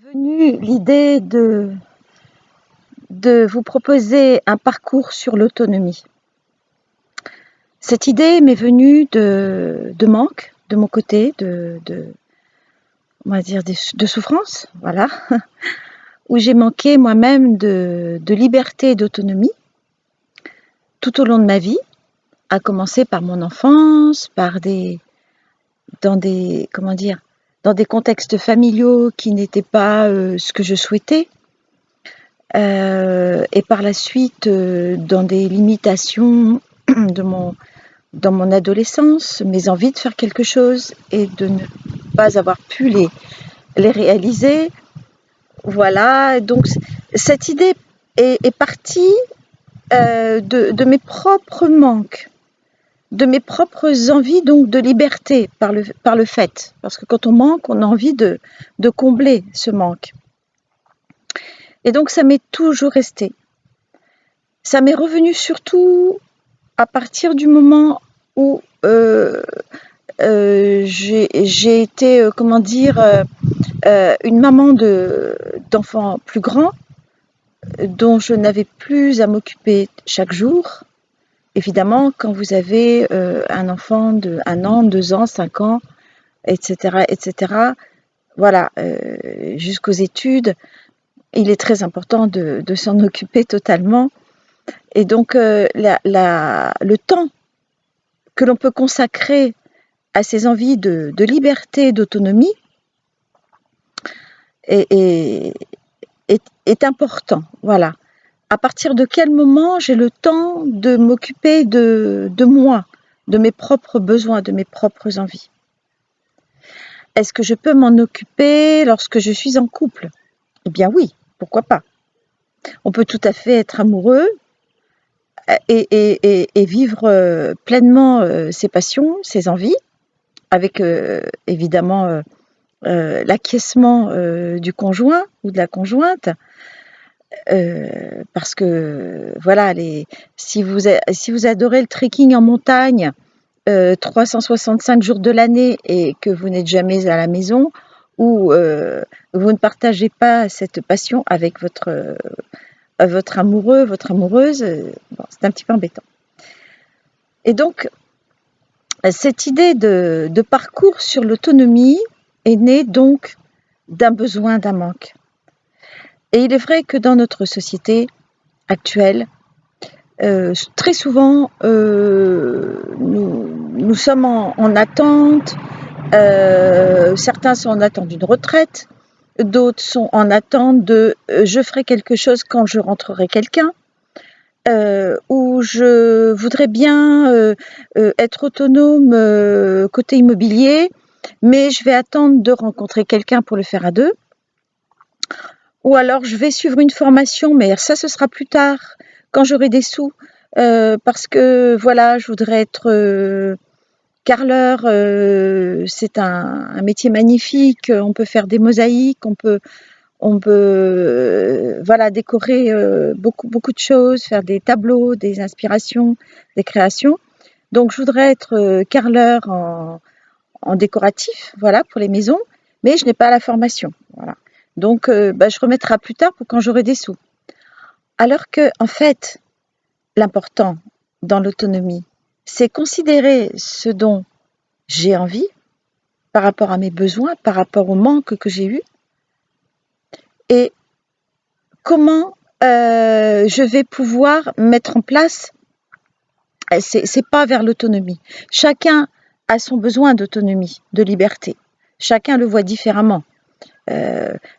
venue l'idée de vous proposer un parcours sur l'autonomie. Cette idée m'est venue de manque, de mon côté, on va dire de souffrance, voilà, où j'ai manqué moi-même de liberté et d'autonomie tout au long de ma vie, à commencer par mon enfance, dans des contextes familiaux qui n'étaient pas ce que je souhaitais. Et par la suite, dans des limitations dans mon adolescence, mes envies de faire quelque chose et de ne pas avoir pu les réaliser. Voilà, donc cette idée est partie de mes propres manques, de mes propres envies donc de liberté par le fait. Parce que quand on manque, on a envie de combler ce manque. Et donc ça m'est toujours resté. Ça m'est revenu surtout à partir du moment où j'ai été, une maman d'enfants plus grands, dont je n'avais plus à m'occuper chaque jour. Évidemment, quand vous avez un enfant de 1 an, 2 ans, 5 ans, etc., voilà, jusqu'aux études, il est très important de s'en occuper totalement. Et donc, le temps que l'on peut consacrer à ces envies de liberté et d'autonomie est important. Voilà. À partir de quel moment j'ai le temps de m'occuper de moi, de mes propres besoins, de mes propres envies? Est-ce que je peux m'en occuper lorsque je suis en couple? Eh bien oui, pourquoi pas? On peut tout à fait être amoureux et vivre pleinement ses passions, ses envies, avec évidemment l'acquiescement du conjoint ou de la conjointe, parce que voilà, si vous adorez le trekking en montagne 365 jours de l'année et que vous n'êtes jamais à la maison, ou vous ne partagez pas cette passion avec votre amoureux, votre amoureuse, bon, c'est un petit peu embêtant. Et donc, cette idée de parcours sur l'autonomie est née donc d'un besoin, d'un manque. Et il est vrai que dans notre société actuelle, très souvent, nous sommes en attente. Certains sont en attente d'une retraite, d'autres sont en attente de je ferai quelque chose quand je rentrerai quelqu'un, ou je voudrais bien être autonome côté immobilier, mais je vais attendre de rencontrer quelqu'un pour le faire à deux. Ou alors je vais suivre une formation, mais ça ce sera plus tard, quand j'aurai des sous, parce que voilà, je voudrais être carreleur, c'est un métier magnifique, on peut faire des mosaïques, on peut voilà, décorer beaucoup de choses, faire des tableaux, des inspirations, des créations. Donc je voudrais être carreleur en décoratif, voilà, pour les maisons, mais je n'ai pas la formation, voilà. Donc je remettrai plus tard pour quand j'aurai des sous. Alors que en fait, l'important dans l'autonomie, c'est considérer ce dont j'ai envie par rapport à mes besoins, par rapport au manque que j'ai eu, et comment je vais pouvoir mettre en place. C'est pas vers l'autonomie. Chacun a son besoin d'autonomie, de liberté. Chacun le voit différemment.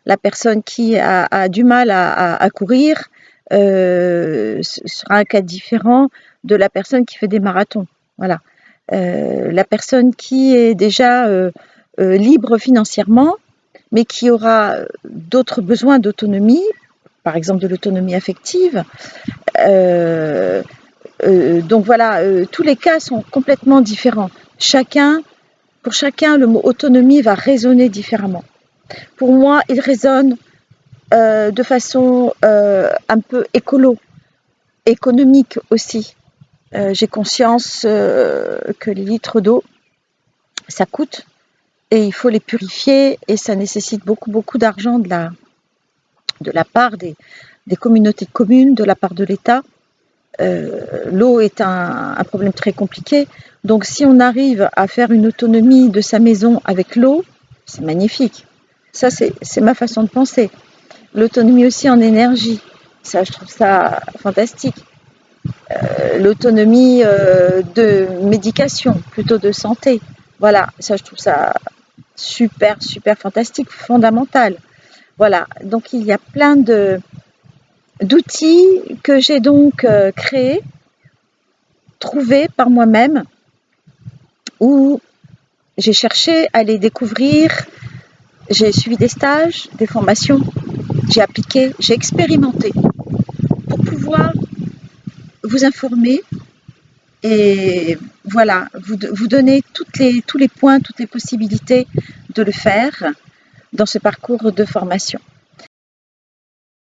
La personne qui a du mal à courir sera un cas différent de la personne qui fait des marathons. Voilà. La personne qui est déjà libre financièrement, mais qui aura d'autres besoins d'autonomie, par exemple de l'autonomie affective. Donc voilà, tous les cas sont complètement différents. Pour chacun, le mot autonomie va résonner différemment. Pour moi, il résonne de façon un peu économique aussi. J'ai conscience que les litres d'eau, ça coûte. et il faut les purifier et ça nécessite beaucoup d'argent de la part des communautés de communes, de la part de l'État. L'eau est un problème très compliqué. Donc si on arrive à faire une autonomie de sa maison avec l'eau, c'est magnifique. Ça, c'est ma façon de penser. L'autonomie aussi en énergie, ça, je trouve ça fantastique. L'autonomie de médication, plutôt de santé. Voilà, ça, je trouve ça super fantastique, fondamental. Voilà, donc il y a plein d'outils que j'ai donc créés, trouvés par moi-même, où j'ai cherché à les découvrir, j'ai suivi des stages, des formations, j'ai appliqué, j'ai expérimenté pour pouvoir vous informer et voilà, vous donner tous les points, toutes les possibilités de le faire dans ce parcours de formation.